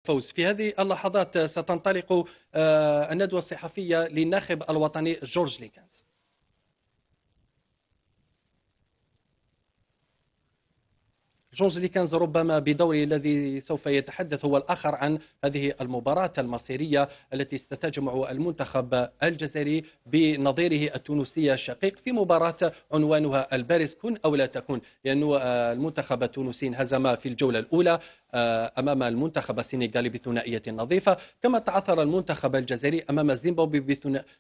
الفوز. في هذه اللحظات ستنطلق الندوة الصحفية للناخب الوطني جورج ليكنز. جورج ليكنز ربما بدوره الذي سوف يتحدث هو الآخر عن هذه المباراة المصيرية التي ستجمع المنتخب الجزائري بنظيره التونسي الشقيق في مباراة عنوانها البارز كن أو لا تكن، لأن المنتخب التونسي انهزم في الجولة الأولى أمام المنتخب السنغالي بثنائية نظيفة، كما تعثر المنتخب الجزائري أمام زيمبابوي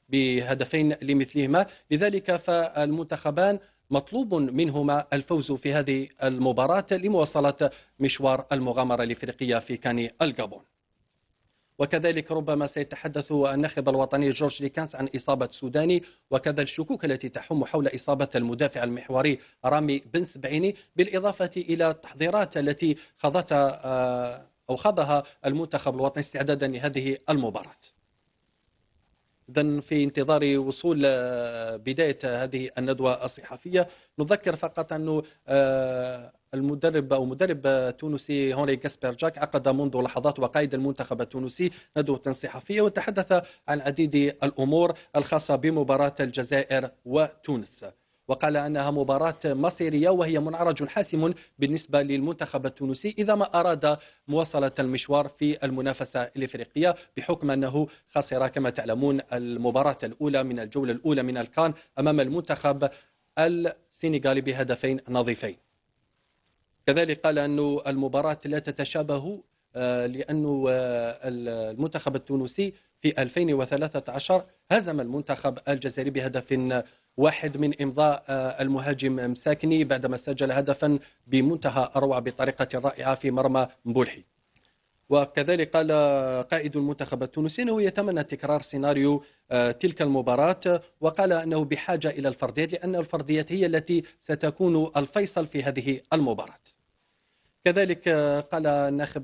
بهدفين لمثلهما. لذلك فالمنتخبان مطلوب منهما الفوز في هذه المباراة لمواصلة مشوار المغامرة الإفريقية في كان الغابون. وكذلك ربما سيتحدث الناخب الوطني جورج ليكنز عن إصابة سوداني وكذا الشكوك التي تحوم حول إصابة المدافع المحوري رامي بن سبعيني، بالإضافة إلى التحضيرات التي خاضها المنتخب الوطني استعدادا لهذه المباراة. إذن في انتظار وصول بداية هذه الندوة الصحفية نذكر فقط أنه مدرب التونسي هنري كاسبر جاك عقد منذ لحظات وقائد المنتخب التونسي ندوة صحفية وتحدث عن عديد الأمور الخاصة بمباراة الجزائر وتونس، وقال أنها مباراة مصيرية وهي منعرج حاسم بالنسبة للمنتخب التونسي إذا ما أراد مواصلة المشوار في المنافسة الإفريقية، بحكم أنه خسر كما تعلمون المباراة الأولى من الجولة الأولى من الكان أمام المنتخب السنغالي بهدفين نظيفين. كذلك قال أن المباراة لا تتشابه لأن المنتخب التونسي في 2013 هزم المنتخب الجزائري بهدف واحد من إمضاء المهاجم مساكني بعدما سجل هدفا بمنتهى الروعة بطريقة رائعة في مرمى مبولحي. وكذلك قال قائد المنتخب التونسي أنه يتمنى تكرار سيناريو تلك المباراة، وقال أنه بحاجة إلى الفرديات لأن الفرديات هي التي ستكون الفيصل في هذه المباراة. كذلك قال الناخب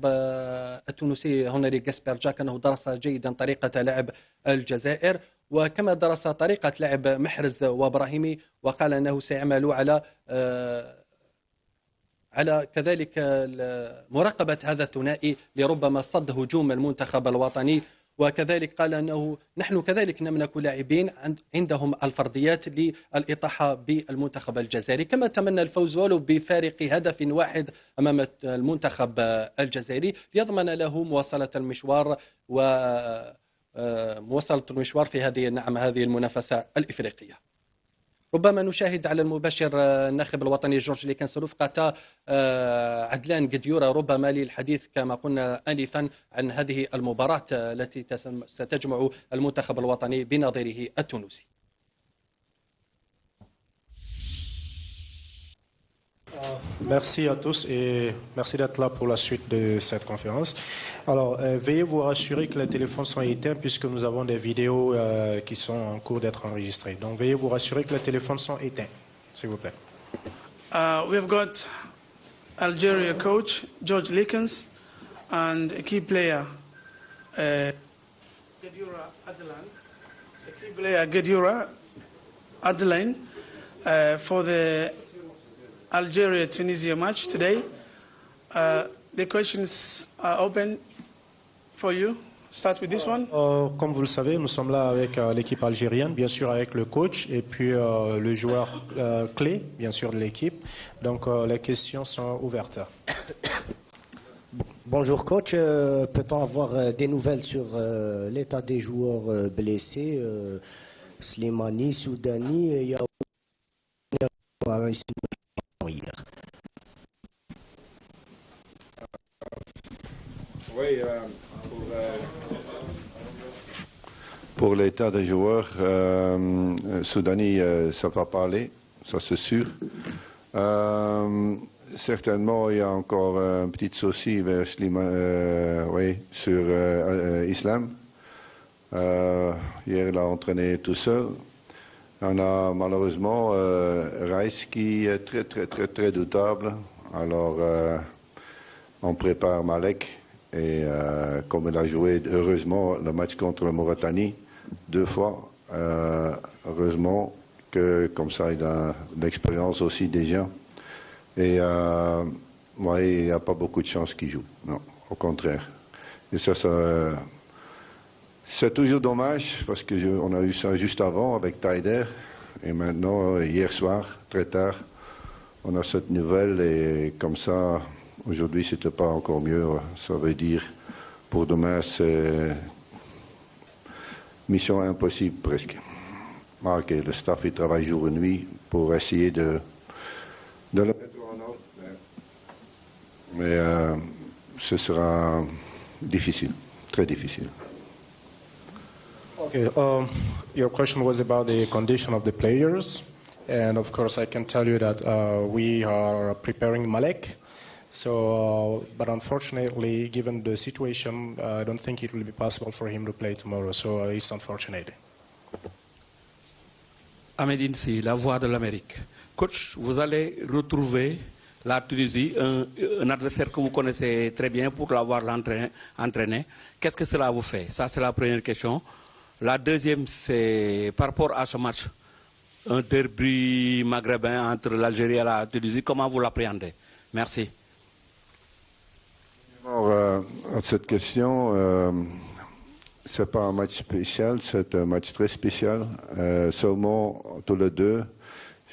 التونسي هنري كاسبر جاك أنه درس جيدا طريقة لعب الجزائر وكما درس طريقة لعب محرز وابراهيمي، وقال أنه سيعمل على كذلك مراقبة هذا الثنائي لربما صد هجوم المنتخب الوطني. وكذلك قال أنه نحن كذلك نملك لاعبين عندهم الفرديات للإطاحة بالمنتخب الجزائري، كما تمنى الفوز ولو بفارق هدف واحد أمام المنتخب الجزائري ليضمن له مواصلة المشوار في هذه هذه المنافسة الإفريقية. ربما نشاهد على المباشر الناخب الوطني جورج ليكنز رفقة عدلان قديورة ربما للحديث كما قلنا آنفا عن هذه المباراة التي ستجمع المنتخب الوطني بنظيره التونسي. Merci à tous et merci d'être là pour la suite de cette conférence. Alors, veuillez vous rassurer que les téléphones sont éteints puisque nous avons des vidéos qui sont en cours d'être enregistrées. Donc, veuillez vous rassurer que les téléphones sont éteints, s'il vous plaît. We've got Algeria coach George Likens and a key player, Gedura Adelan. A key player, Gedura Adelan, for the Algeria-Tunisia match today. The questions are open for you. Start with this one. Comme vous le savez, nous sommes là avec l'équipe algérienne, bien sûr avec le coach et puis le joueur clé, bien sûr, de l'équipe. Donc les questions sont ouvertes. Bonjour coach, peut-on avoir des nouvelles sur l'état des joueurs blessés, Slimani, Soudani et Yaoui hier? Oui, pour l'état des joueurs, Soudani, ça va parler, ça c'est sûr. Certainement, il y a encore un petit souci vers sur Islam. Hier, il a entraîné tout seul. On a malheureusement Rice qui est très doutable. Alors, on prépare Malek. Et comme il a joué heureusement le match contre la Mauritanie 2 fois, heureusement que comme ça il a l'expérience aussi déjà. Et il n'y a pas beaucoup de chances qu'il joue, non, au contraire. Et ça c'est toujours dommage parce qu'on a eu ça juste avant avec Taider. Et maintenant, hier soir, très tard, on a cette nouvelle et comme ça, aujourd'hui, c'était pas encore mieux. Ça veut dire, pour demain, c'est mission impossible presque. Ok, le staff, il travaille jour et nuit pour essayer de le mettre en ordre. Mais ce sera difficile, très difficile. Okay, your question was about the condition of the players, and of course I can tell you that we are preparing Malek. So, but unfortunately, given the situation, I don't think it will be possible for him to play tomorrow. So it's unfortunate. Ahmed Insi, la voix de l'Amérique. Coach, vous allez retrouver la Tunisie, un adversaire que vous connaissez très bien pour l'avoir entraîné. Qu'est-ce que cela vous fait? Ça, c'est la première question. La deuxième, c'est par rapport à ce match, un derby maghrébin entre l'Algérie et la Tunisie. Comment vous l'appréhendez? Merci. Alors, à cette question, c'est pas un match spécial, c'est un match très spécial. Seulement, tous les deux,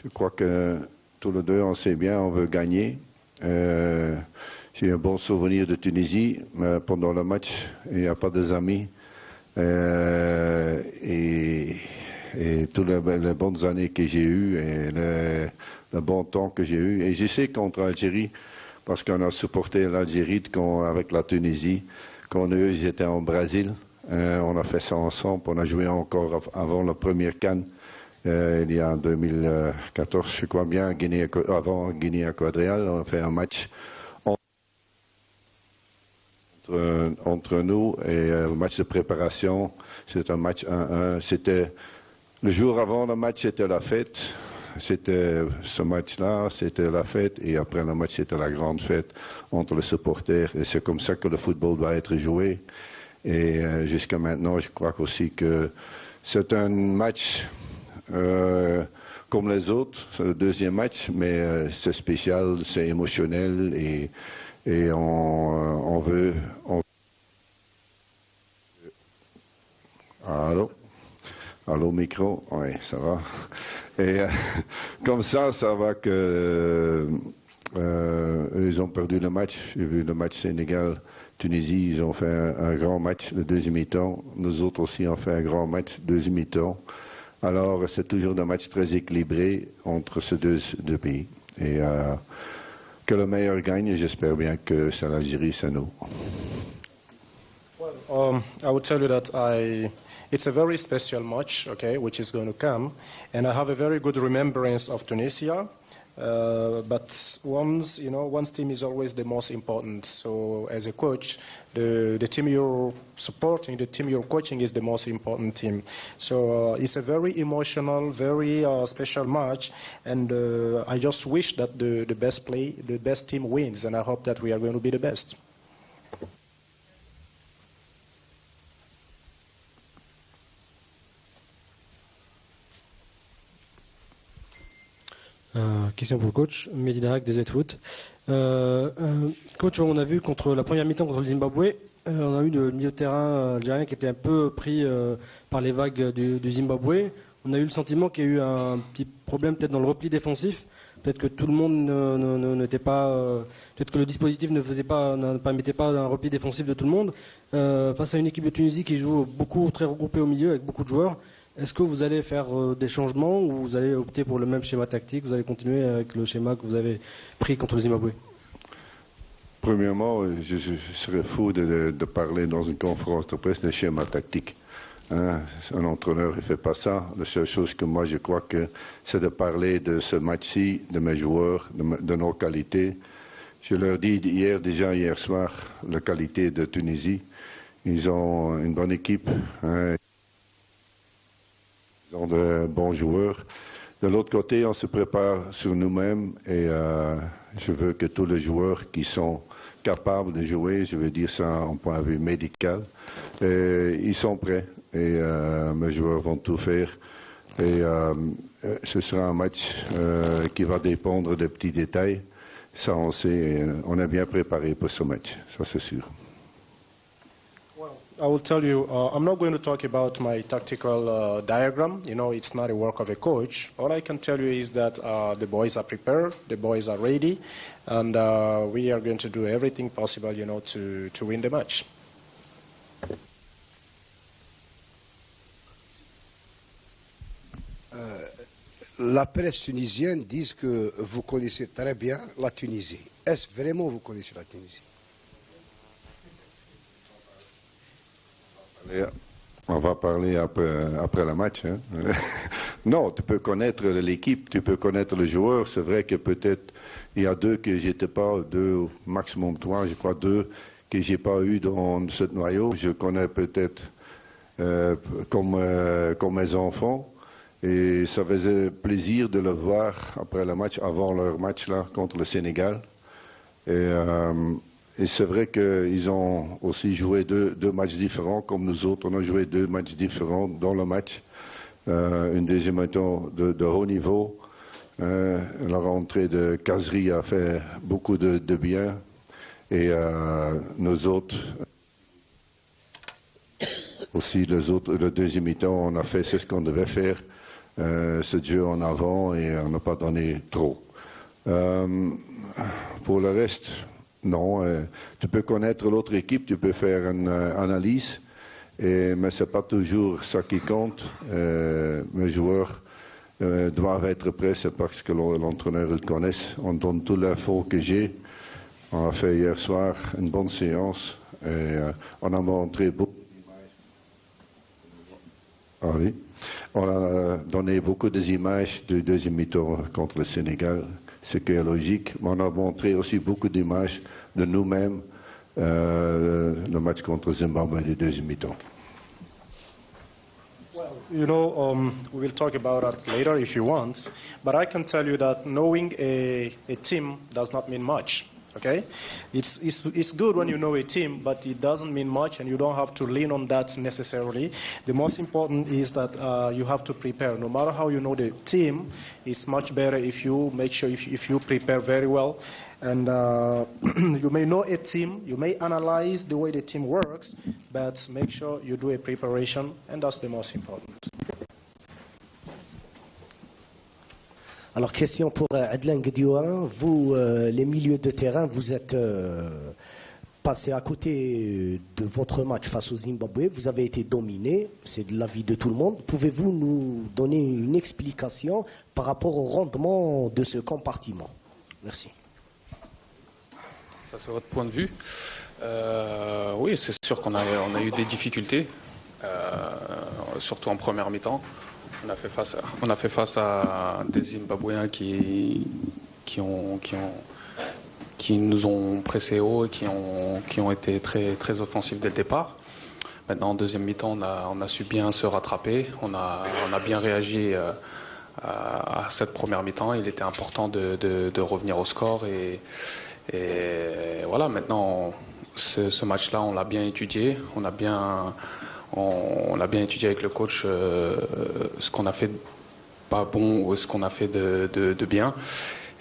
je crois que tous les deux, on sait bien, on veut gagner. J'ai un bon souvenir de Tunisie, mais pendant le match, il n'y a pas des amis. Et toutes les bonnes années que j'ai eues et le bon temps que j'ai eu. Et je sais contre l'Algérie, parce qu'on a supporté l'Algérie avec la Tunisie, quand eux ils étaient en Brésil. On a fait ça ensemble, on a joué encore avant la première CAN, il y a en 2014, je crois bien, avant Guinée équatoriale. On a fait un match entre nous et le match de préparation, c'était un match 1-1. C'était le jour avant le match, c'était la fête. C'était ce match-là, c'était la fête, et après le match, c'était la grande fête entre les supporters. Et c'est comme ça que le football doit être joué. Et jusqu'à maintenant, je crois aussi que c'est un match comme les autres. C'est le deuxième match, mais c'est spécial, c'est émotionnel et on veut. Allô, micro? Oui, ça va. Et comme ça va que ils ont perdu le match. J'ai vu le match Sénégal-Tunisie, ils ont fait un grand match le deuxième mi-temps. Nous autres aussi on fait un grand match deuxième mi-temps. Alors c'est toujours un match très équilibré entre ces deux pays. Et que le meilleur gagne, j'espère bien que c'est l'Algérie, c'est nous. Well, I would tell you that it's a very special match, okay, which is going to come, and I have a very good remembrance of Tunisia. But one's team is always the most important. So as a coach, the team you're supporting, the team you're coaching is the most important team. So it's a very emotional, very special match, and I just wish that the best team wins, and I hope that we are going to be the best. Question pour le coach, Mehdi Darak des Foot. Coach, on a vu contre la première mi-temps contre le Zimbabwe, on a eu le milieu de terrain algérien qui était un peu pris par les vagues du Zimbabwe. On a eu le sentiment qu'il y a eu un petit problème peut-être dans le repli défensif. Peut-être que tout le monde n'était pas, peut-être que le dispositif ne permettait pas un repli défensif de tout le monde. Face à une équipe de Tunisie qui joue beaucoup, très regroupée au milieu avec beaucoup de joueurs. Est-ce que vous allez faire des changements ou vous allez opter pour le même schéma tactique? Vous allez continuer avec le schéma que vous avez pris contre le Zimbabwe? Premièrement, je serais fou de parler dans une conférence de presse de schéma tactique. Hein? Un entraîneur ne fait pas ça. La seule chose que moi je crois que c'est de parler de ce match-ci, de mes joueurs, de nos qualités. Je leur dis hier soir, la qualité de Tunisie. Ils ont une bonne équipe. Hein? De bons joueurs. De l'autre côté, on se prépare sur nous-mêmes et je veux que tous les joueurs qui sont capables de jouer, je veux dire ça en point de vue médical, ils sont prêts et mes joueurs vont tout faire. Et ce sera un match qui va dépendre des petits détails. Ça, on sait, on est bien préparé pour ce match, ça c'est sûr. I will tell you, I'm not going to talk about my tactical diagram. You know, it's not a work of a coach. All I can tell you is that the boys are prepared, the boys are ready, and we are going to do everything possible, you know, to win the match. La presse tunisienne dit que vous connaissez très bien la Tunisie. Est-ce vraiment vous connaissez la Tunisie? On va parler après le match. Hein. Non, tu peux connaître l'équipe, tu peux connaître le joueur. C'est vrai que peut-être il y a deux que j'étais pas, deux, maximum trois, je crois deux, que j'ai pas eu dans ce noyau. Je connais peut-être comme mes enfants. Et ça faisait plaisir de le voir après le match, avant leur match là contre le Sénégal. Et c'est vrai qu'ils ont aussi joué deux matchs différents, comme nous autres. On a joué deux matchs différents dans le match. Une deuxième mi-temps de haut niveau. La rentrée de Kazri a fait beaucoup de bien. Et nous autres, aussi le deuxième mi-temps, on a fait ce qu'on devait faire. Ce jeu en avant et on n'a pas donné trop. Pour le reste, non. Tu peux connaître l'autre équipe, tu peux faire une analyse, mais ce n'est pas toujours ça qui compte. Mes joueurs doivent être prêts, c'est parce que l'entraîneur le connaisse. On donne toute l'info que j'ai. On a fait hier soir une bonne séance et on a montré beaucoup d'images. Ah oui. On a donné beaucoup d'images du deuxième mi-temps contre le Sénégal, ce qui est logique. Mais on a montré aussi beaucoup d'images de nous-mêmes, le match contre Zimbabwe du deuxième mi-temps. Well, you know, we will talk about that later if you want, but I can tell you that knowing a team does not mean much. Okay, it's good when you know a team, but it doesn't mean much, and you don't have to lean on that necessarily. The most important is that you have to prepare. No matter how you know the team, it's much better if you make sure if you prepare very well. And you may know a team, you may analyze the way the team works, but make sure you do a preparation, and that's the most important. Alors, question pour Adlan Guedioura. Vous, les milieux de terrain, vous êtes passé à côté de votre match face au Zimbabwe. Vous avez été dominé, c'est de l'avis de tout le monde. Pouvez-vous nous donner une explication par rapport au rendement de ce compartiment? Merci. Ça, c'est votre point de vue. Oui, c'est sûr qu'on a eu des difficultés, surtout en première mi-temps. On a fait face à des Zimbabwéens qui nous ont pressé haut et qui ont été très, très offensifs dès le départ. Maintenant, en deuxième mi-temps, on a su bien se rattraper. On a bien réagi à cette première mi-temps. Il était important de revenir au score. Et voilà, maintenant, ce match-là, on l'a bien étudié. On a bien étudié avec le coach ce qu'on a fait pas bon ou ce qu'on a fait de bien.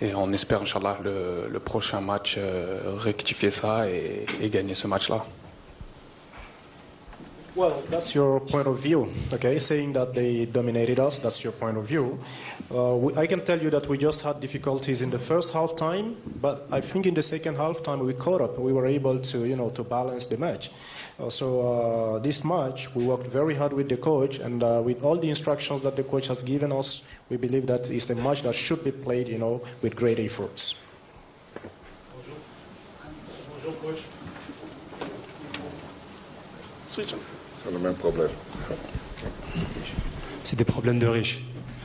Et on espère, Inch'Allah, le prochain match rectifier ça et gagner ce match-là. Well, that's your point of view, okay? Saying that they dominated us, that's your point of view. I can tell you that we just had difficulties in the first half time, but I think in the second half time we caught up. We were able to, to balance the match. So this match, we worked very hard with the coach, and with all the instructions that the coach has given us, we believe that it's a match that should be played, with great efforts. Bonjour, coach. Switch on. C'est le même problème. C'est des problèmes de riches.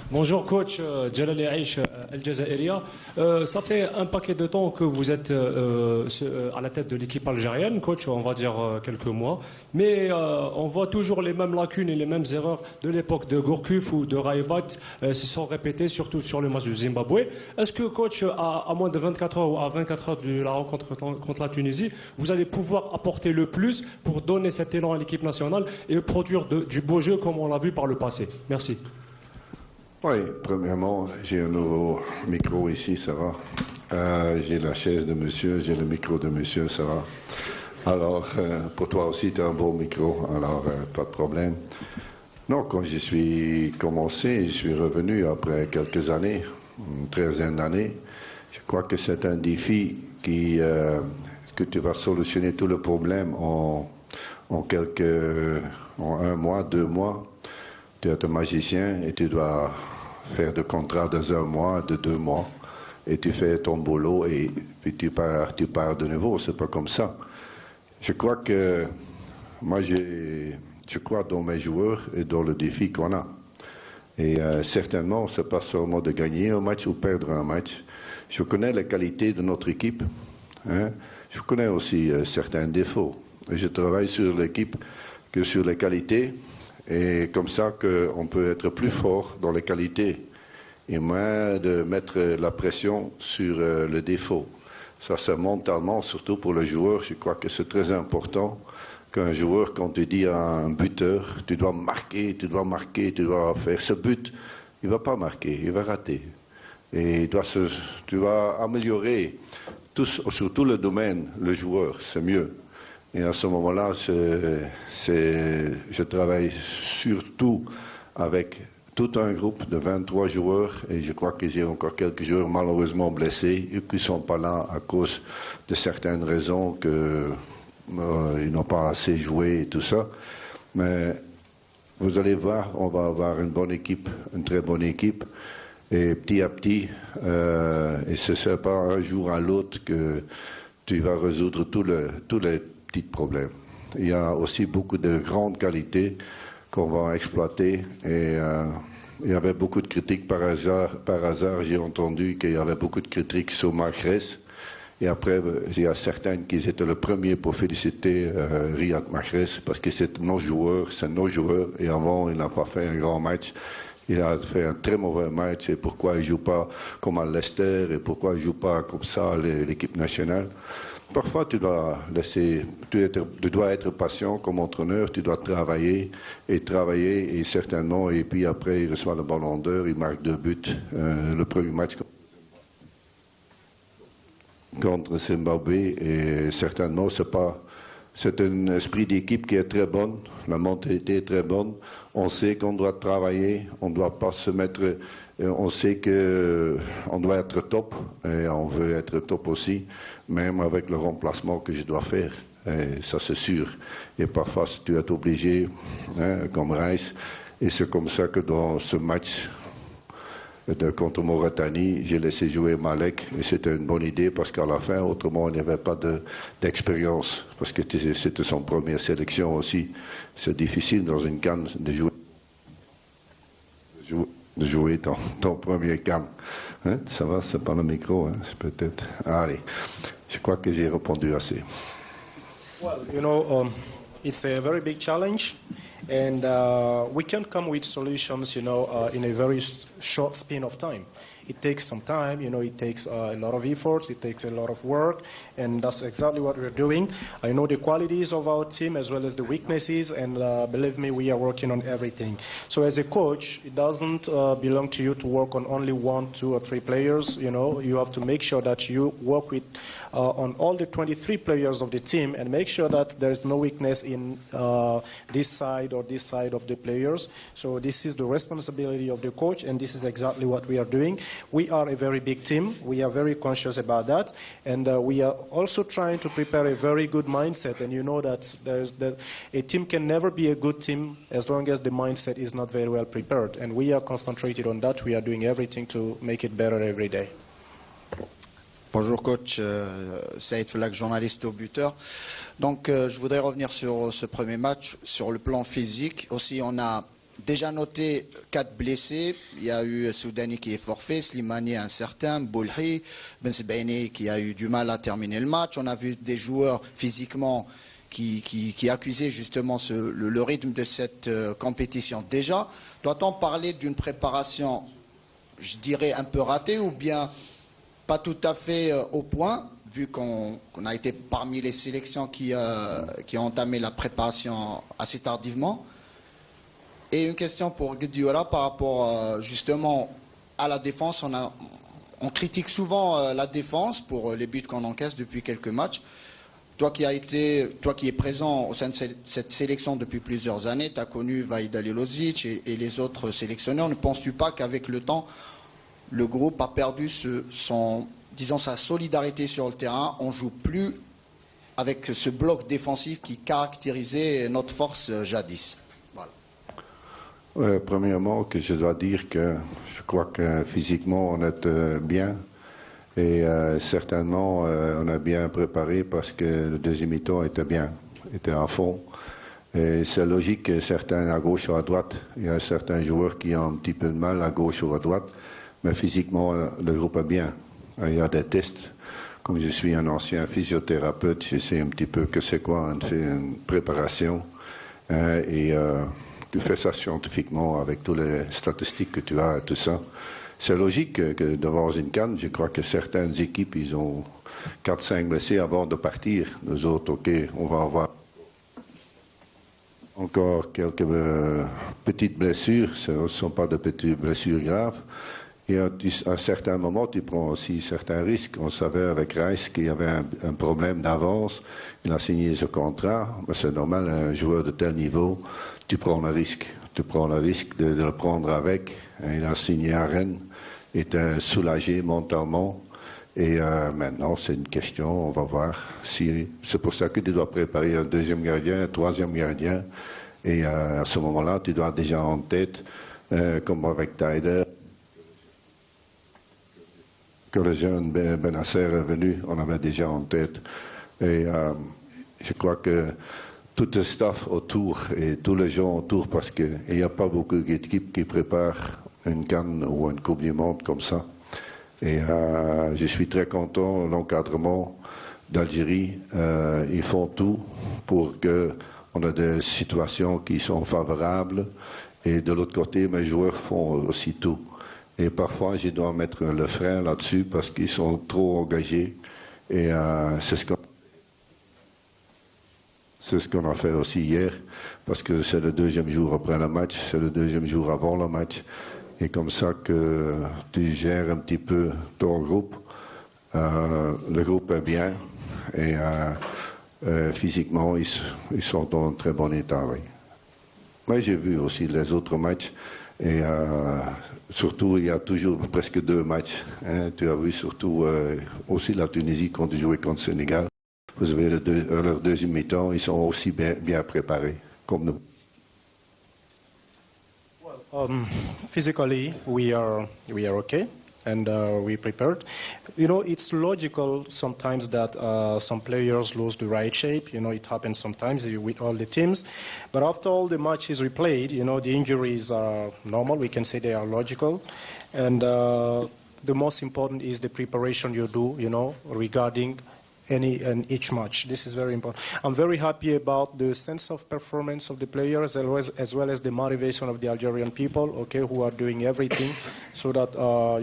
Bonjour coach, Jalal Aïch, Al Jazaïria. Ça fait un paquet de temps que vous êtes à la tête de l'équipe algérienne, coach, on va dire quelques mois. Mais on voit toujours les mêmes lacunes et les mêmes erreurs de l'époque de Gourcuff ou de Raïvat se sont répétées, surtout sur le match du Zimbabwe. Est-ce que coach, à moins de 24 heures ou à 24 heures de la rencontre contre la Tunisie, vous allez pouvoir apporter le plus pour donner cet élan à l'équipe nationale et produire du beau jeu comme on l'a vu par le passé? Merci. Oui, premièrement, j'ai un nouveau micro ici, ça va. J'ai la chaise de monsieur, j'ai le micro de monsieur, ça va. Alors, pour toi aussi, tu as un bon micro, alors pas de problème. Non, quand je suis commencé, je suis revenu après quelques années, une treizaine d'années. Je crois que c'est un défi que tu vas solutionner tous les problèmes en un mois, 2 mois. Tu es un magicien et tu dois faire de contrats de 1 mois, de 2 mois. Et tu fais ton boulot et puis tu pars de nouveau. C'est pas comme ça. Je crois que moi, je crois dans mes joueurs et dans le défi qu'on a. Et certainement, ce n'est pas seulement de gagner un match ou perdre un match. Je connais les qualités de notre équipe. Hein. Je connais aussi certains défauts. Et je travaille sur l'équipe que sur les qualités. Et comme ça qu'on peut être plus fort dans les qualités. Et moins de mettre la pression sur le défaut. Ça, c'est mentalement, surtout pour le joueur, je crois que c'est très important qu'un joueur, quand tu dis à un buteur, tu dois marquer, tu dois faire ce but, il ne va pas marquer, il va rater. Et tu dois améliorer sur tout le domaine, le joueur, c'est mieux. Et à ce moment-là, je travaille surtout avec tout un groupe de 23 joueurs et je crois que j'ai encore quelques joueurs malheureusement blessés et qui ne sont pas là à cause de certaines raisons qu'ils n'ont pas assez joué et tout ça. Mais vous allez voir, on va avoir une bonne équipe, une très bonne équipe. Et petit à petit, et ce n'est pas un jour à l'autre que tu vas résoudre tous les petits problèmes. Il y a aussi beaucoup de grandes qualités qu'on va exploiter et il y avait beaucoup de critiques par hasard j'ai entendu qu'il y avait beaucoup de critiques sur Mahrez et après il y a certains qui étaient le premier pour féliciter Riyad Mahrez parce que c'est nos joueurs et avant il n'a pas fait un grand match, il a fait un très mauvais match et pourquoi il ne joue pas comme à Leicester et pourquoi il ne joue pas comme ça l'équipe nationale. Parfois, tu dois être patient comme entraîneur, tu dois travailler et certainement, et puis après, il reçoit le ballon d'or, il marque 2 buts. Le premier match contre Zimbabwe, et certainement, c'est un esprit d'équipe qui est très bon, la mentalité est très bonne. On sait qu'on doit travailler, on ne doit pas se mettre. On sait qu'on doit être top et on veut être top aussi, même avec le remplacement que je dois faire. Et ça c'est sûr. Et parfois tu es obligé, comme Rice, et c'est comme ça que dans ce match contre Mauritanie, j'ai laissé jouer Malek et c'était une bonne idée parce qu'à la fin, autrement, il n'y avait pas d'expérience parce que c'était son première sélection aussi. C'est difficile dans une CAN de jouer ton premier CAN. Hein? Ça va, c'est pas le micro, hein? C'est peut-être. Allez, je crois que j'ai répondu assez. Well, you know, it's a very big challenge, and we can't come with solutions, you know, in a very short span of time. It takes some time, you know, it takes a lot of efforts, it takes a lot of work, and that's exactly what we're doing. I know the qualities of our team as well as the weaknesses, and believe me, we are working on everything. So as a coach, it doesn't belong to you to work on only 1, 2, or 3 players, you know. You have to make sure that you work with on all the 23 players of the team and make sure that there is no weakness in this side or this side of the players. So this is the responsibility of the coach, and this is exactly what we are doing. We are a very big team. We are very conscious about that, and we are also trying to prepare a very good mindset. And you know that a team can never be a good team as long as the mindset is not very well prepared. And we are concentrated on that. We are doing everything to make it better every day. Bonjour coach, Saïd Flak, journaliste au buteur. Donc je voudrais revenir sur ce premier match, sur le plan physique. Aussi on a déjà noté 4 blessés. Il y a eu Soudani qui est forfait, Slimani incertain, Boulhi, Ben Sebaini qui a eu du mal à terminer le match. On a vu des joueurs physiquement qui accusaient justement le rythme de cette compétition. Déjà, doit-on parler d'une préparation, je dirais, un peu ratée ou bien pas tout à fait au point, vu qu'on a été parmi les sélections qui ont entamé la préparation assez tardivement. Et une question pour Guedioura par rapport justement à la défense. On critique souvent la défense pour les buts qu'on encaisse depuis quelques matchs. toi qui es présent au sein de cette sélection depuis plusieurs années, tu as connu Vahid Halilović et les autres sélectionneurs. Ne penses-tu pas qu'avec le temps, le groupe a perdu sa solidarité sur le terrain? On ne joue plus avec ce bloc défensif qui caractérisait notre force jadis. Voilà. Premièrement, que je dois dire que je crois que physiquement on est bien. Et certainement, on a bien préparé parce que le deuxième mi-temps était bien, était à fond. Et c'est logique que certains à gauche ou à droite, il y a certains joueurs qui ont un petit peu de mal à gauche ou à droite, mais physiquement, le groupe est bien. Il y a des tests. Comme je suis un ancien physiothérapeute, je sais un petit peu que c'est quoi une préparation. Et tu fais ça scientifiquement avec toutes les statistiques que tu as et tout ça. C'est logique que devant une CAN, je crois que certaines équipes, ils ont 4-5 blessés avant de partir. Nous autres, ok, on va avoir encore quelques petites blessures. Ce ne sont pas de petites blessures graves. Et à un certain moment, tu prends aussi certains risques. On savait avec Rice qu'il y avait un problème d'avance. Il a signé ce contrat. C'est normal, un joueur de tel niveau, tu prends le risque. Tu prends le risque de le prendre avec. Il a signé à Rennes, était soulagé mentalement. Et maintenant, c'est une question, on va voir. C'est pour ça que tu dois préparer un deuxième gardien, un troisième gardien. Et à ce moment-là, tu dois déjà en tête, comme avec Taider, que le jeune Benasser est venu, on avait déjà en tête. Et je crois que tout le staff autour et tous les gens autour, parce qu'il n'y a pas beaucoup d'équipes qui préparent une CAN ou une Coupe du Monde comme ça. Et je suis très content de l'encadrement d'Algérie. Ils font tout pour qu'on ait des situations qui sont favorables. Et de l'autre côté, mes joueurs font aussi tout. Et parfois, je dois mettre le frein là-dessus parce qu'ils sont trop engagés. Et c'est ce qu'on a fait aussi hier, parce que c'est le deuxième jour après le match, c'est le deuxième jour avant le match. Et comme ça que tu gères un petit peu ton groupe. Le groupe est bien et physiquement, ils sont dans un très bon état, oui. Mais j'ai vu aussi les autres matchs. Et surtout, il y a toujours presque 2 matchs. Hein. Tu as vu surtout aussi la Tunisie quand tu jouais contre le Sénégal. Vous avez leur deuxième mi-temps, ils sont aussi bien préparés, comme nous. Well, physically, we are okay, and we prepared. You know, it's logical sometimes that some players lose the right shape. You know, it happens sometimes with all the teams. But after all the matches we played, you know, the injuries are normal. We can say they are logical. And the most important is the preparation you do, you know, regarding each match. This is very important. I'm very happy about the sense of performance of the players as well as the motivation of the Algerian people, okay, who are doing everything so that,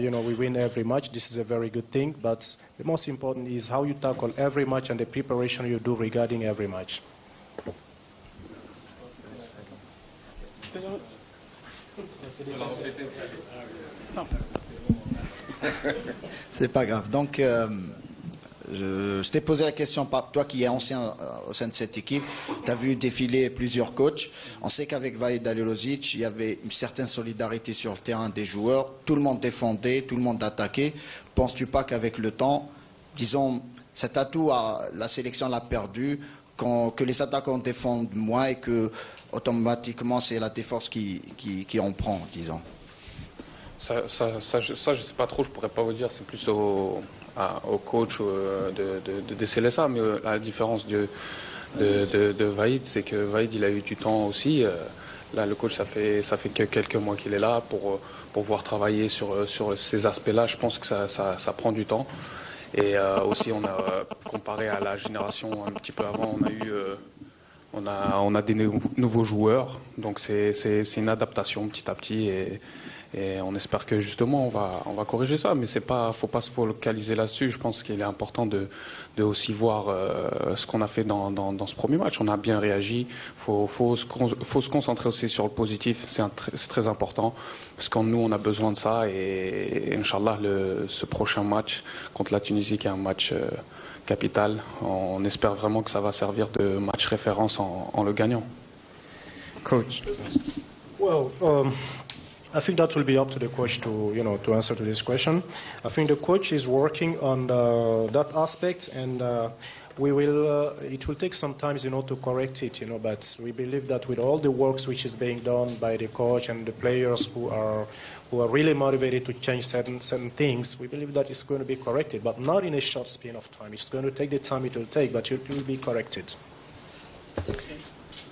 you know, we win every match. This is a very good thing, but the most important is how you tackle every match and the preparation you do regarding every match. C'est pas grave. Donc, je t'ai posé la question, par toi qui es ancien au sein de cette équipe, tu as vu défiler plusieurs coachs. On sait qu'avec Vahid Halilović, il y avait une certaine solidarité sur le terrain des joueurs. Tout le monde défendait, tout le monde attaquait. Penses-tu pas qu'avec le temps, disons, cet atout, la sélection l'a perdu, que les attaquants défendent moins et que automatiquement c'est la défense qui en prend, disons? Ça, je sais pas trop, je pourrais pas vous dire, c'est plus au coach de déceler ça, mais la différence de Vahid, c'est que Vahid il a eu du temps aussi. Là, le coach, ça fait que quelques mois qu'il est là pour pouvoir travailler sur ces aspects-là. Je pense que ça prend du temps. Et aussi, on a comparé à la génération un petit peu avant, on a des nouveaux joueurs, donc c'est une adaptation petit à petit et on espère que justement on va corriger ça, mais faut pas se focaliser là-dessus. Je pense qu'il est important de aussi voir ce qu'on a fait dans ce premier match. On a bien réagi. Faut se concentrer aussi sur le positif. C'est très important parce que nous on a besoin de ça et Inch'Allah ce prochain match contre la Tunisie qui est un match capitale. On espère vraiment que ça va servir de match référence en le gagnant. Coach. Well, I think that will be up to the coach to answer to this question. I think the coach is working on that aspect, and we will. It will take some time, to correct it, But we believe that with all the works which is being done by the coach and the players who are really motivated to change certain things, we believe that it's going to be corrected, but not in a short span of time. It's going to take the time it will take, but it will be corrected.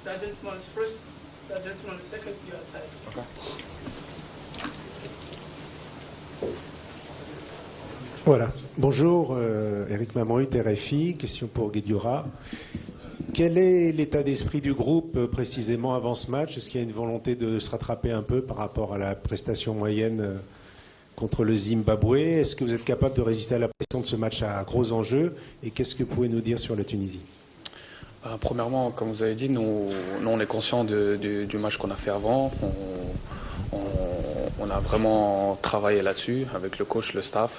That gentleman is first. That gentleman is second. You are third. Okay. Voilà. Bonjour, Eric Mamoï, RFI. Question pour Guedioura. Quel est l'état d'esprit du groupe précisément avant ce match? Est-ce qu'il y a une volonté de se rattraper un peu par rapport à la prestation moyenne contre le Zimbabwe? Est-ce que vous êtes capable de résister à la pression de ce match à gros enjeux? Et qu'est-ce que vous pouvez nous dire sur la Tunisie? Premièrement, comme vous avez dit, nous on est conscients du match qu'on a fait avant. On a vraiment travaillé là-dessus avec le coach, le staff.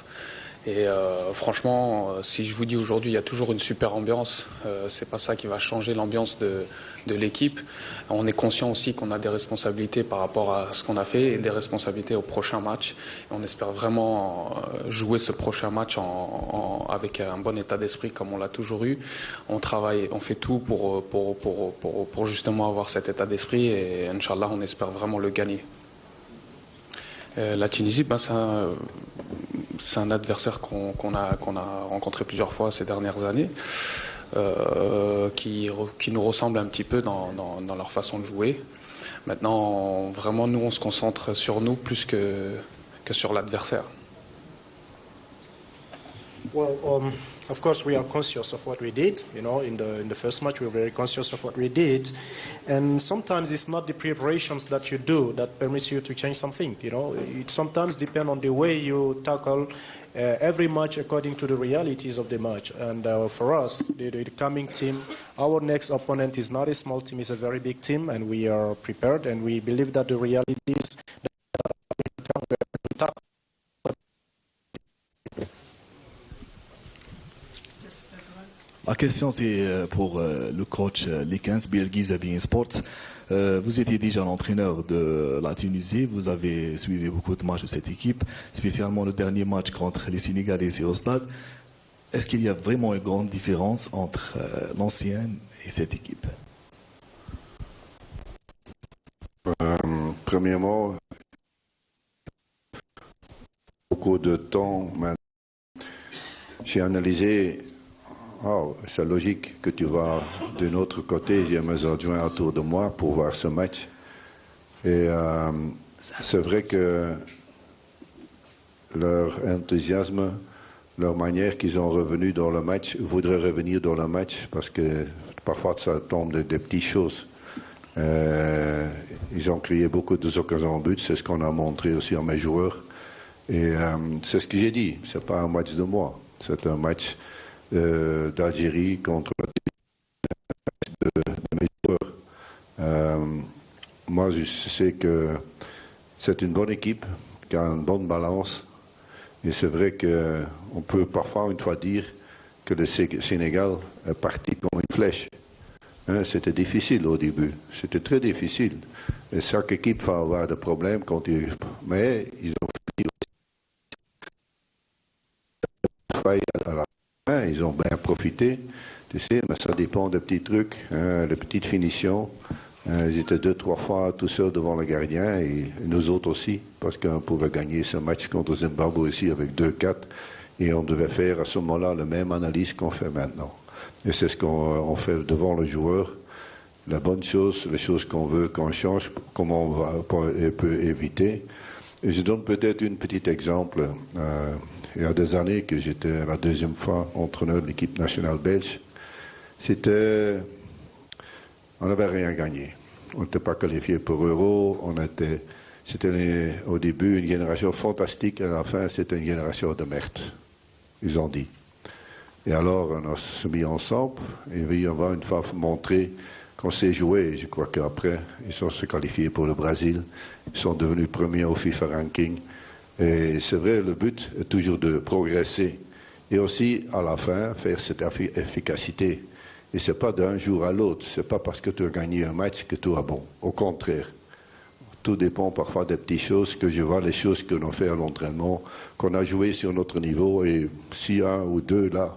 Et franchement, si je vous dis aujourd'hui, il y a toujours une super ambiance. C'est pas ça qui va changer l'ambiance de l'équipe. On est conscient aussi qu'on a des responsabilités par rapport à ce qu'on a fait et des responsabilités au prochain match. Et on espère vraiment jouer ce prochain match avec un bon état d'esprit comme on l'a toujours eu. On travaille, on fait tout pour justement avoir cet état d'esprit et Inch'Allah, on espère vraiment le gagner. La Tunisie, c'est un adversaire qu'on a rencontré plusieurs fois ces dernières années, qui nous ressemble un petit peu dans leur façon de jouer. Maintenant, vraiment, nous, on se concentre sur nous plus que sur l'adversaire. Well, of course, we are conscious of what we did. In the first match, we were very conscious of what we did, and sometimes it's not the preparations that you do that permits you to change something. It sometimes depends on the way you tackle every match according to the realities of the match. And for us, the coming team, our next opponent is not a small team; it's a very big team, and we are prepared, and we believe that the realities. Ma question, c'est pour le coach Likens, Bilgiz Bein Sports. Vous étiez déjà l'entraîneur de la Tunisie, vous avez suivi beaucoup de matchs de cette équipe, spécialement le dernier match contre les Sénégalais ici au stade. Est-ce qu'il y a vraiment une grande différence entre l'ancienne et cette équipe? Premièrement, beaucoup de temps, j'ai analysé. C'est logique que tu vas de notre côté, j'ai mes adjoints autour de moi pour voir ce match. Et c'est vrai que leur enthousiasme, leur manière qu'ils ont revenu dans le match, voudraient revenir dans le match parce que parfois ça tombe des petites choses. Ils ont créé beaucoup d'occasions en but, c'est ce qu'on a montré aussi à mes joueurs. Et c'est ce que j'ai dit, c'est pas un match de moi, c'est un match d'Algérie contre de mes joueurs. Moi, je sais que c'est une bonne équipe qui a une bonne balance. Et c'est vrai qu'on peut parfois une fois dire que le Sénégal est parti comme une flèche. C'était difficile au début. C'était très difficile. Et chaque équipe va avoir des problèmes mais ils ont fait à la fin, ils ont bien profité. Tu sais, mais ça dépend de petits trucs, de petites finitions. Ils étaient 2-3 fois tout seuls devant le gardien et nous autres aussi, parce qu'on pouvait gagner ce match contre Zimbabwe aussi avec 2-4 et on devait faire à ce moment-là la même analyse qu'on fait maintenant. Et c'est ce qu'on fait devant le joueur. La bonne chose, les choses qu'on veut qu'on change, comment on peut éviter. Et je donne peut-être un petit exemple. Il y a des années que j'étais la deuxième fois entraîneur de l'équipe nationale belge. On n'avait rien gagné. On n'était pas qualifié pour Euro. C'était au début une génération fantastique et à la fin c'était une génération de merde. Ils ont dit. Et alors on s'est mis ensemble et on va une fois montrer qu'on sait jouer. Je crois qu'après ils sont se qualifiés pour le Brésil. Ils sont devenus premiers au FIFA ranking. Et c'est vrai, le but est toujours de progresser. Et aussi, à la fin, faire cette efficacité. Et ce n'est pas d'un jour à l'autre. Ce n'est pas parce que tu as gagné un match que tout est bon. Au contraire. Tout dépend parfois des petites choses, que je vois les choses que l'on fait à l'entraînement, qu'on a joué sur notre niveau, et si un ou deux là,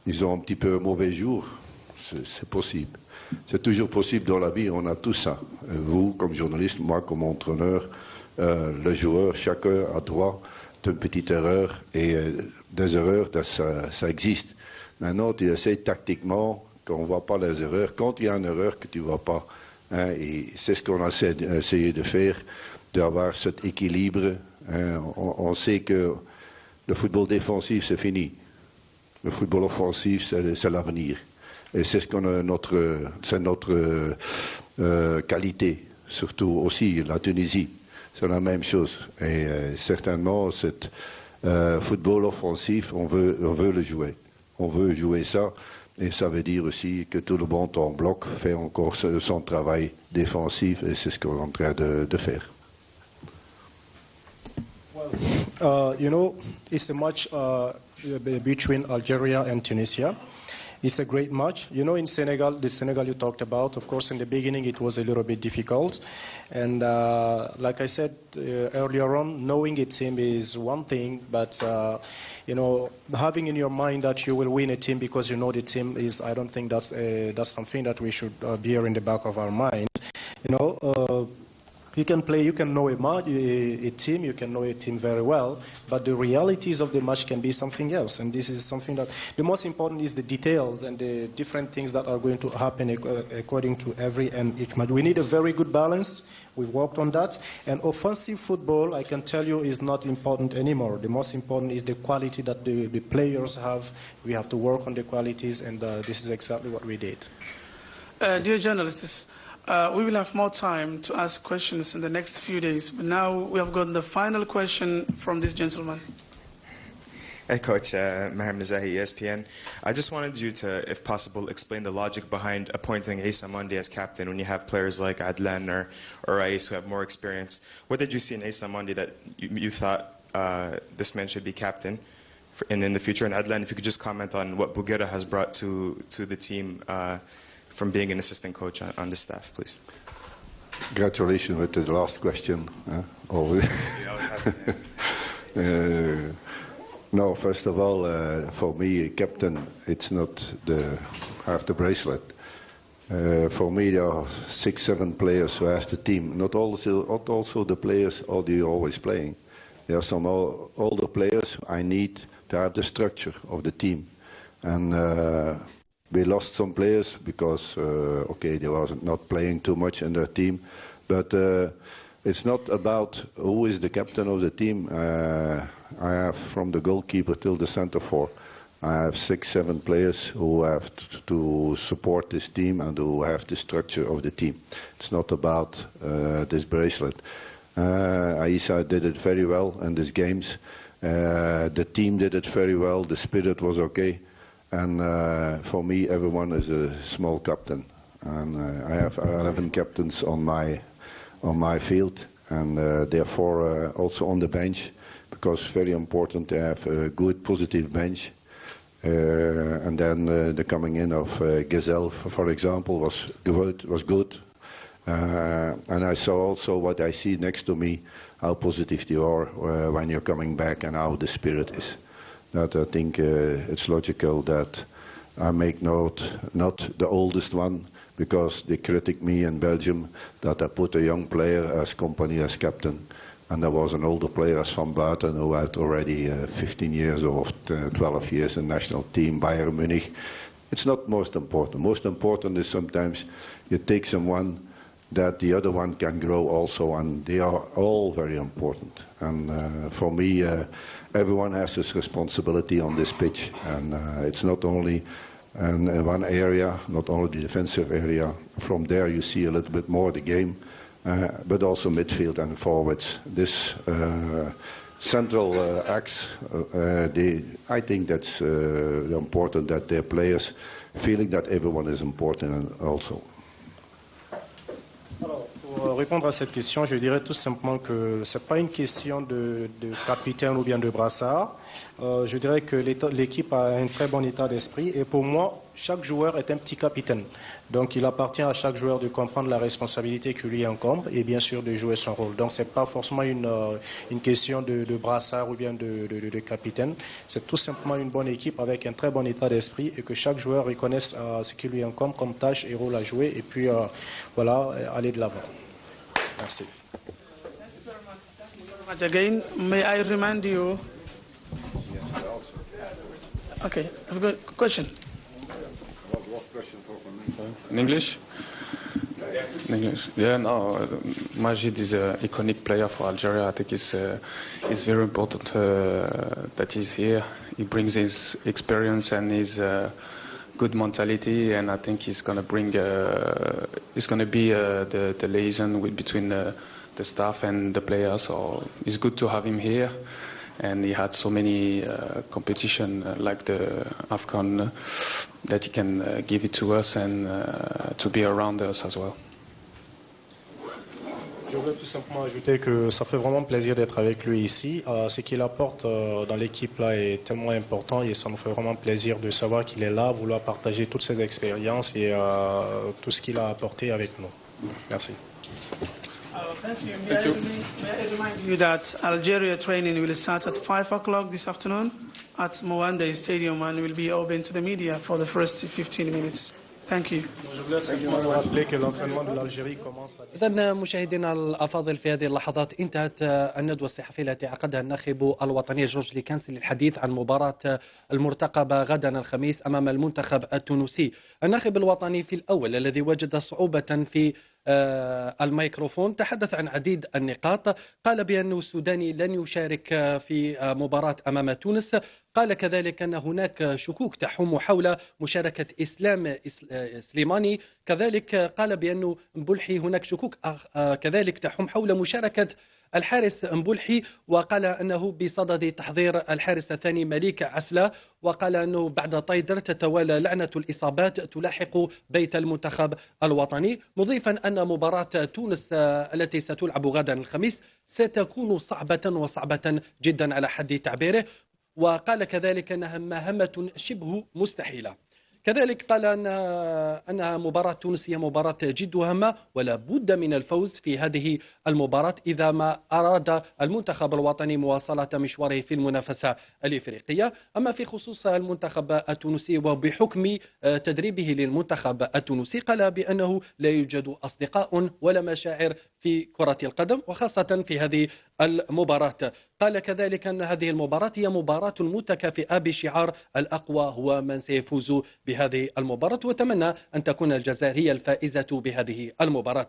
ils ont un petit peu un mauvais jour, c'est possible. C'est toujours possible dans la vie, on a tout ça. Vous, comme journaliste, moi, comme entraîneur, le joueur, chacun a droit d'une petite erreur, et des erreurs, ça existe. Maintenant, tu essaies tactiquement, qu'on ne voit pas les erreurs. Quand il y a une erreur que tu ne vois pas, et c'est ce qu'on a essayé de faire, d'avoir cet équilibre. On sait que le football défensif, c'est fini. Le football offensif, c'est l'avenir. Et c'est ce qu'on a c'est notre qualité, surtout aussi la Tunisie. C'est la même chose. Et certainement, ce football offensif, on veut le jouer. On veut jouer ça. Et ça veut dire aussi que tout le monde en bloc fait encore son travail défensif, et c'est ce qu'on est en train de faire. You know, it's a match between Algeria and Tunisia. It's a great match. You know, in Senegal, the Senegal you talked about, of course, in the beginning it was a little bit difficult. And like I said earlier on, knowing a team is one thing, but, you know, having in your mind that you will win a team because you know the team is, I don't think that's something that we should bear in the back of our mind. You know, you can play, you can know a team, you can know a team very well, but the realities of the match can be something else. And this is something that the most important is the details and the different things that are going to happen according to every and each match. We need a very good balance. We've worked on that. And offensive football, I can tell you, is not important anymore. The most important is the quality that the players have. We have to work on the qualities, and this is exactly what we did. Dear journalists, we will have more time to ask questions in the next few days, but now we have gotten the final question from this gentleman. Hey Coach, Maher Mizahi, ESPN. I just wanted you to, if possible, explain the logic behind appointing Issa Mandi as captain when you have players like Adlan or Ais who have more experience. What did you see in Issa Mandi that you thought this man should be captain in the future? And Adlan, if you could just comment on what Bouguera has brought to the team from being an assistant coach on the staff, please. Congratulations with the last question. No, first of all, for me, captain, it's not half the bracelet. For me, there are 6-7 players who have the team. Not also the players are always playing. There are some older players I need to have the structure of the team. And we lost some players because, okay, they were not playing too much in their team. But it's not about who is the captain of the team. I have from the goalkeeper till the center forward. I have 6-7 players who have to support this team and who have the structure of the team. It's not about this bracelet. Aissa did it very well in these games. The team did it very well. The spirit was okay. And for me, everyone is a small captain. And I have 11 captains on my field, and therefore also on the bench, because it's very important to have a good, positive bench. And then the coming in of Gazelle, for example, was good. And I saw also what I see next to me, how positive you are when you're coming back and how the spirit is. That I think it's logical that I make note, not the oldest one, because they critic me in Belgium that I put a young player as company as captain. And there was an older player as Van Buiten who had already 15 years or 12 years in national team, Bayern Munich. It's not most important. Most important is sometimes you take someone that the other one can grow also, and they are all very important. And for me, everyone has this responsibility on this pitch, and it's not only in one area, not only the defensive area. From there you see a little bit more the game, but also midfield and forwards. This central acts, I think that's important that their players feeling that everyone is important also. pour répondre à cette question, je dirais tout simplement que ce n'est pas une question de capitaine ou bien de brassard. Je dirais que l'équipe a un très bon état d'esprit et pour moi, chaque joueur est un petit capitaine. Donc il appartient à chaque joueur de comprendre la responsabilité qui lui incombe et bien sûr de jouer son rôle. Donc ce n'est pas forcément une question de brassard ou bien de capitaine. C'est tout simplement une bonne équipe avec un très bon état d'esprit et que chaque joueur reconnaisse ce qui lui incombe comme tâche et rôle à jouer et puis voilà, aller de l'avant. Merci. Again, may I remind you? Okay, I've got a question. In English? In English. Yeah, no. Majid is an iconic player for Algeria. I think it's very important that he's here. He brings his experience and his good mentality, and I think he's going to bring. He's going to be the liaison between the staff and the players. So it's good to have him here. And he had so many competition like the AFCON that he can give it to us and to be around us as well. Je voudrais tout simplement ajouter que ça fait vraiment plaisir d'être avec lui ici. Ce qu'il apporte dans l'équipe là est tellement important et ça nous fait vraiment plaisir de savoir qu'il est là, vouloir partager toutes ses expériences et tout ce qu'il a apporté avec nous. Merci. Thank you. May I remind you that Algeria training will start at 5 o'clock this afternoon at Mwanda Stadium and will be open to the media for the first 15 minutes. Thank you. إذن مشاهدينا الأفاضل في هذه اللحظات انتهت الندوة الصحفية التي عقدها الناخب الوطني جورج ليكانس للحديث عن مباراة المرتقبة غدا الخميس أمام المنتخب التونسي. الناخب الوطني في الأول الذي وجد صعوبة في الميكروفون تحدث عن عديد النقاط. قال بأن السوداني لن يشارك في مباراة أمام تونس. قال كذلك أن هناك شكوك تحوم حول مشاركة إسلام سليماني. كذلك قال بأن مبلحي هناك شكوك كذلك تحوم حول مشاركة الحارس مبلحي، وقال أنه بصدد تحضير الحارس الثاني مليك عسلة، وقال أنه بعد طيدر تتوالى لعنة الإصابات تلاحق بيت المنتخب الوطني، مضيفا أن مباراة تونس التي ستلعب غدا الخميس ستكون صعبة جدا على حد تعبيره، وقال كذلك أنها مهمة شبه مستحيلة. كذلك قال أن مباراة تونس هي مباراة جد هامة ولا بد من الفوز في هذه المباراة إذا ما أراد المنتخب الوطني مواصلة مشواره في المنافسة الإفريقية. أما في خصوص المنتخب التونسي وبحكم تدريبه للمنتخب التونسي قال بأنه لا يوجد أصدقاء ولا مشاعر في كرة القدم وخاصة في هذه المباراة. قال كذلك أن هذه المباراة هي مباراة متكافئة بشعار الأقوى هو من سيفوز بهذه المباراة، وتمنى أن تكون الجزائر هي الفائزة بهذه المباراة.